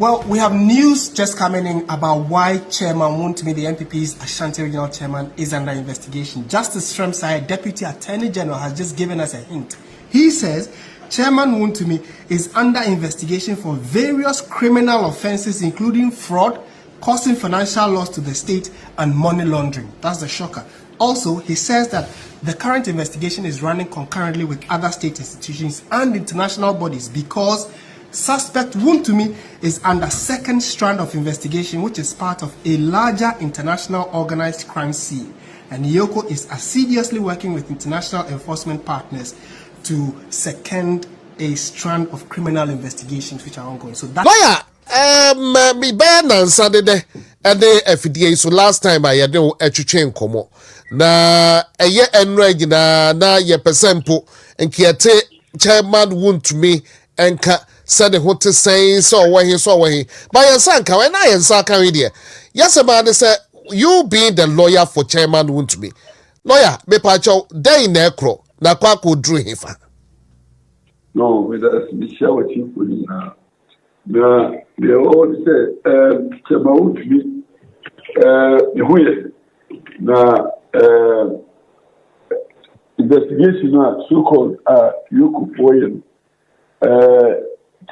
Well, we have news just coming in about why Chairman Wontumi, the NPP's Ashanti Regional Chairman, is under investigation. Justice Shremsai, Deputy Attorney General, has just given us a hint. He says Chairman Wontumi is under investigation for various criminal offenses, including fraud, causing financial loss to the state, and money laundering. That's the shocker. Also, he says that the current investigation is running concurrently with other state institutions and international bodies because suspect Wontumi is under second strand of investigation, which is part of a larger international organized crime scene. And Yoko is assiduously working with international enforcement partners to second a strand of criminal investigations which are ongoing. So that me ban and Saturday and the FDA. So last time I had no chain como na a year and regular na ye percent and kiate Chairman Wontumi and said the what to say so when he saw when he by your son can I and Saga idea. Yes, a man said you being the lawyer for Chairman Wontumi. Lawyer, me pacho day necro na kwako drew him. No, with us, Michelle, what you put in now. They all say, Chairman Wontumi, now, investigation, so called, Yoko Foyen.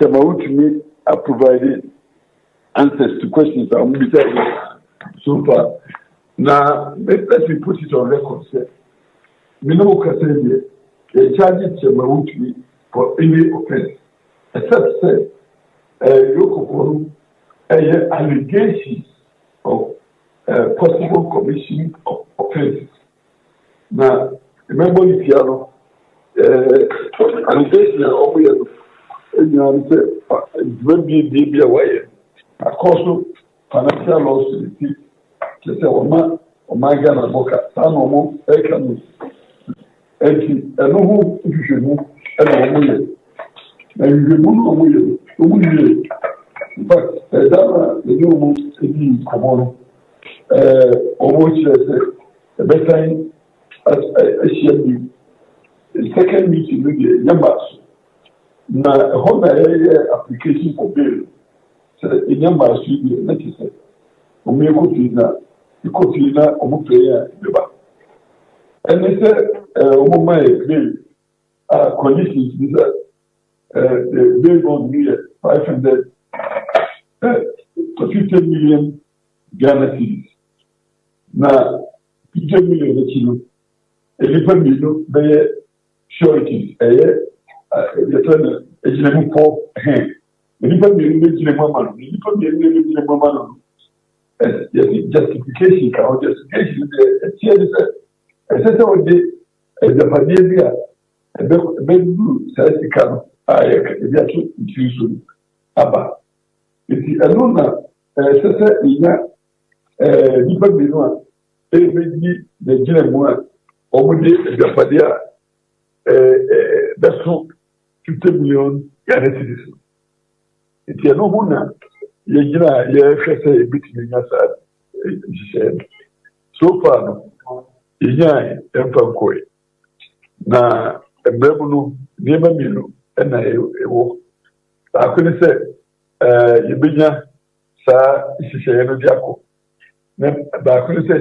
Chairman Wontumi are providing answers to questions that will be so far. Now, let me put it on record. We know what they charge Chairman Wontumi for any offense, except say, Yoko allegations of possible commission of offenses. Now, remember if you know, allegation of be away. Of course, financial loss to the state. To say, oh my God, Boka, San Omo, Ekanu, and no you should move, and you move away. But the new is common. Almost a better the second meeting with the numbers. Now, a whole application for bail. So, in numbers, you let you say, you could see that and they said, my bail conditions is that the bail on me 500 to 50 million Ghana cedis. Now, 50 million, a different million, they surety, the turn for hand. The different million, justification, I said, the Padilla, a big blue, says the car, I actually intuition. Abba. It is alone, different million, the general over the Padilla, that's 50 million citizens. It's a no one. Say between us. So far, Koi. Now, a Bebuno, never Mino, and I couldn't say, Yabina, Sir, Jaco. But I couldn't say,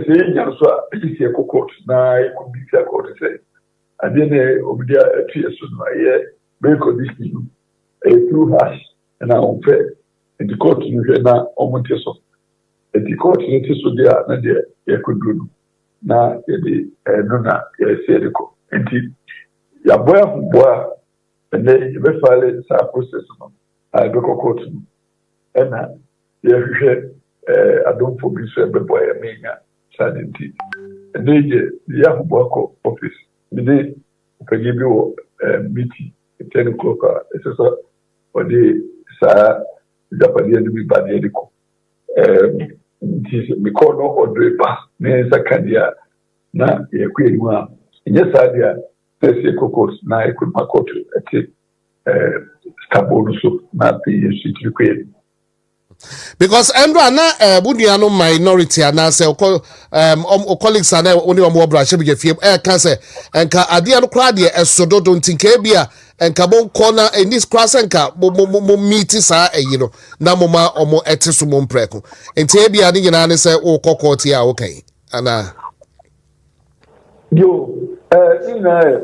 a court. Now I could be a court to say. I didn't obey a 2 years soon, my year, very condition, a true hash, and I won't pay. In the court, you hear now, almost so. At the court, it is so dear, and there, could do. Now, Nona, Serico. And your boy, and then you may file a process. I go court. And I don't forget to boy, I mean, sanity. And then the young work office, the day, can give you a meeting at 10 o'clock, or the Sir. Japanese be bad medical. We call no order pass, Nesa Candia, na a queen one. Yes, idea, there's a cocos, na I could make out at Stabonus, not the city queen. Because Andra na budiano minority and say colleagues and only one more brush be fie can say enka ade no kra de esodo don tinka bia enka bon corner in this class enka mo meet sa no na moma omo etiso mo mpreko enti bia de nyina ne say o kokoti a okay ana yo ina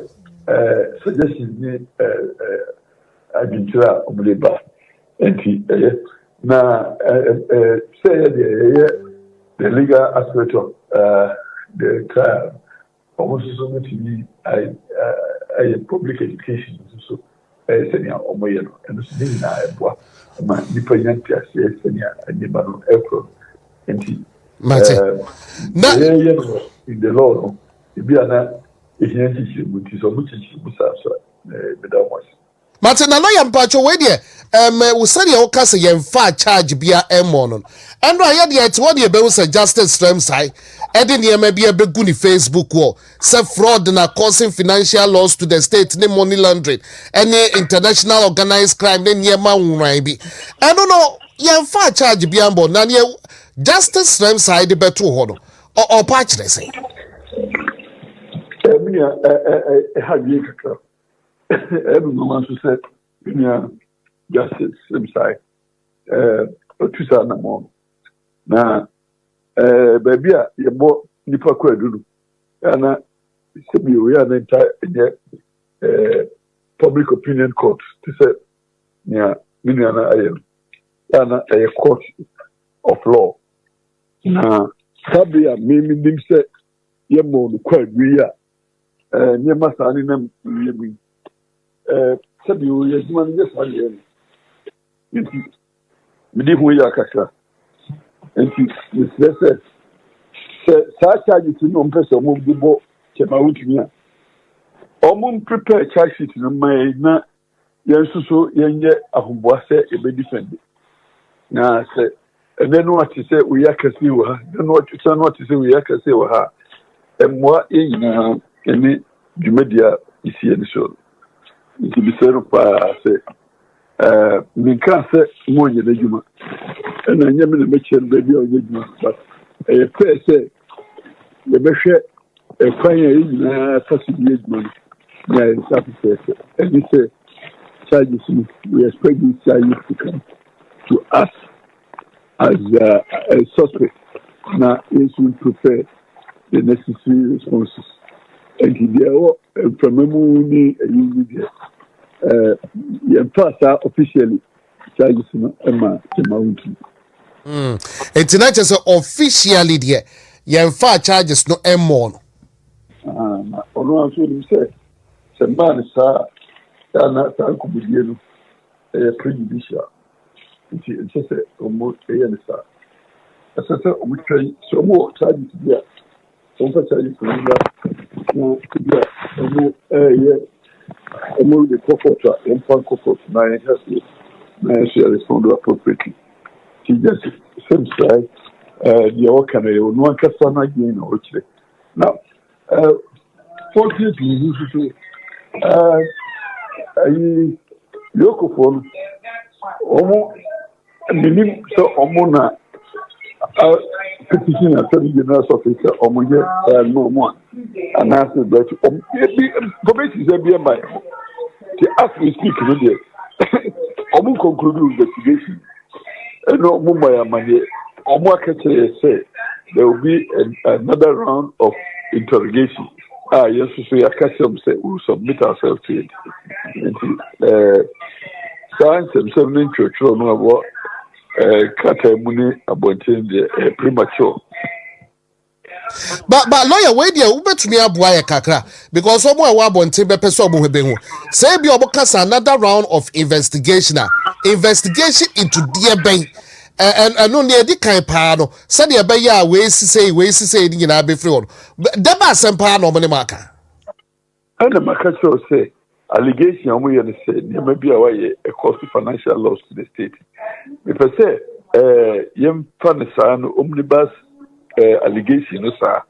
suggestion ni adintra obleba enti na say the legal aspect of the trial almost so much be public education so senior omoye no and so dey na eboa ma nipa yantia say senior anyeba no ekro enti mate na in the law no bi ana ehianchi muti so muti busa so bedamos mate na lawyer mpacho we de we said you case yen fa charge bia emo no and I de it what de be say justice stream side e de ne bia be gu ni Facebook wo say fraud na causing financial loss to the state ne money laundering any international organized crime ne niema nwran bi I don't know yen fa charge bia mbo na ne justice stream side be to ho no or patch dey say Hajia kakra every moment to say justice inside otusa na mo na baby a yebo nipa kwa dunu ana sebi we are na public opinion court to say nya na ayen ana a court of law na sabi a mimi nim say yemo no kwa dua nya masani na yemi sabi o ye juma ni sa ye enti mi di hu ya kakra enti mi se sa charge ti no mpese mo bibo chema Wontumi a omo prepare charge sheet no mai na yen suso yenye ahomboa se e be defend na se ene no ati se we yakase wo ha no ati se no ati se we yakase wo ha emwa yina ene djumedia isi ene so nti bisero pa se minka se mo nye na djuma ena nyame na meche be bi o djuma but pe se le behwe kwan ya yina possibly djuma na insaf se eni se charges we expect these charges to come to us as a suspect now is will prepare the necessary responses and there from memory officially charges no Emma Wontumi it's not just officially there yemfa charges no emmo no ono aso nim se man sa na ta kubudie no prejudicial it's just almost sa asa omutrai so mo charges dia so charges no dia omo omo the court in court na yes respond appropriately he just seems like the worker no one can stand again or now fortunately you should Yokophone omo minim so omo na petition attorney general officer omo je no mo and ask that probation is be by the ask we speak no there omo conclude investigation no mo my manye omo akete say there will be another round of interrogation yes so ya custom say we submit ourselves to it science and church no about katamuni abontin the premature but lawyer we there ubetumi aboa ye kakra because omo e wa abontin be pese omo hebe hu say bi omo kasa another round of investigation into dear ben and no near the kind pa no said the be ya we say ni nyina be free on dem asem pa no money maka and the market say allegation omo ye say dem be away a cost financial loss to the state if I say yem fan omnibus allegation no sir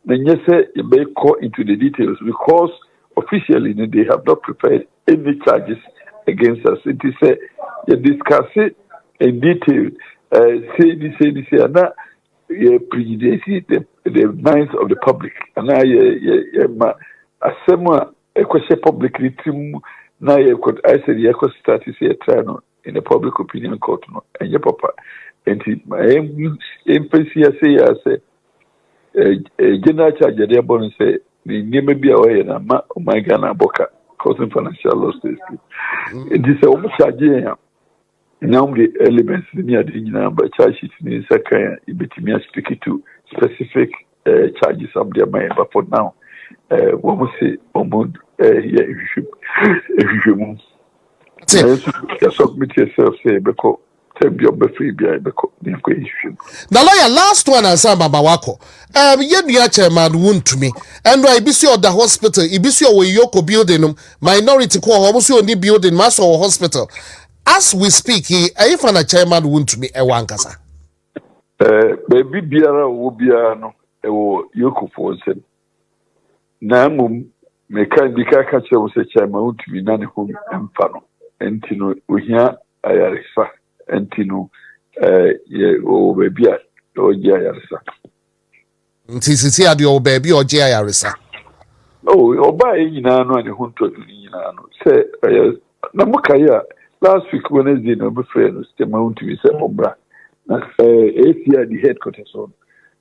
then you say you may go into the details because officially they have not prepared any charges against us. It is you discuss it in detail say this, and that prejudice the minds of the public. And I asema a question publicly team now I said you could start to say a trial in the public opinion court and your papa. And my empathy say I say general charge there born say the name be away and my Ghana boka causing financial losses. It is almost charging now the elements near the number charges in second you speak to specific charges of their mind, but for now what we say you submit yourself say because now lawyer last one and some babawako ye chairman Wontumi and I be see the hospital I be see we yoko building minority ko almost only building mass or hospital as we speak if an chairman Wontumi e wankasa baby biara wo biara no e wo yoko for say na mum me kan di ka che wo se chairman Wontumi na ne ho mfa no entino ohia ayaresa entino ye o baby a o je ayaresa ntisi ade o baby o je ayaresa oba nyina no ne ho nto nyina no se na mukaya last week Wednesday no be friend chairman Wontumi se obra na ACI the headquarters on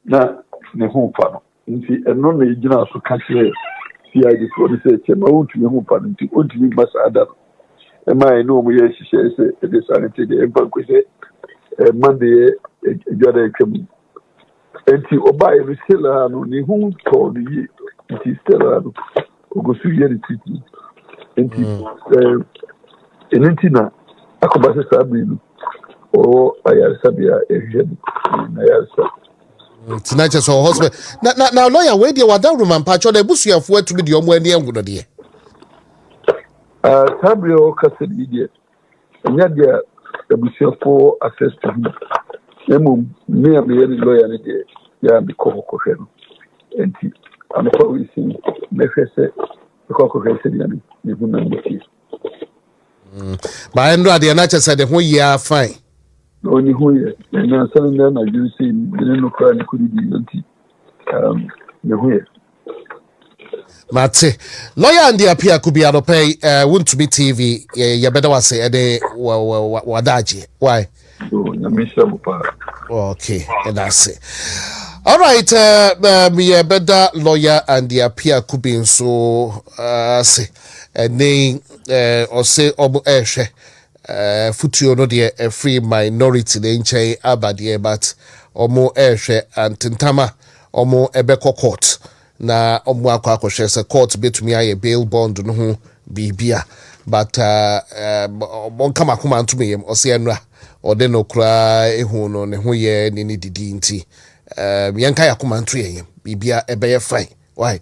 na ne ho fa no nti eno na yigina so ka kire CI for the say chairman Wontumi ho fa nti Wontumi masada I know we say the sanity the bank say Monday jada kem enti oba e still no ni hu to the it is still no go su ye treatment enti enenti na akoba se sabi no o ayar sabia ejen na yarsa tinache so hospital na lawyer we dey wada room and patch the busuafo atumi de omo ani enguno de Sabio Cassidy, and yet the Monsieur for access to him. Nemu, me and the lawyer, and the cocoa, and I'm probably seeing Mefese, the cocoa, and the woman with you. But I the nature said the whole year fine. Only who, and I'm telling them, I do see the no crime could be guilty. The way. Mate lawyer and the appear could be pay Wontumi TV ya better was say de wadaji why okay and that's it all right me better lawyer and the appear could be so say and then or say obo ehwe futuo no de free minority the nche abadie but omo ehwe antintama omo ebeko court na omo akwa se court betumi aye bail bond no ho bibia but bon kama kuma ntumi yem o se enra o de no kura ehu no ne ho ye ni didi nti yenka yakuma ntu yem bibia ebe ye fine why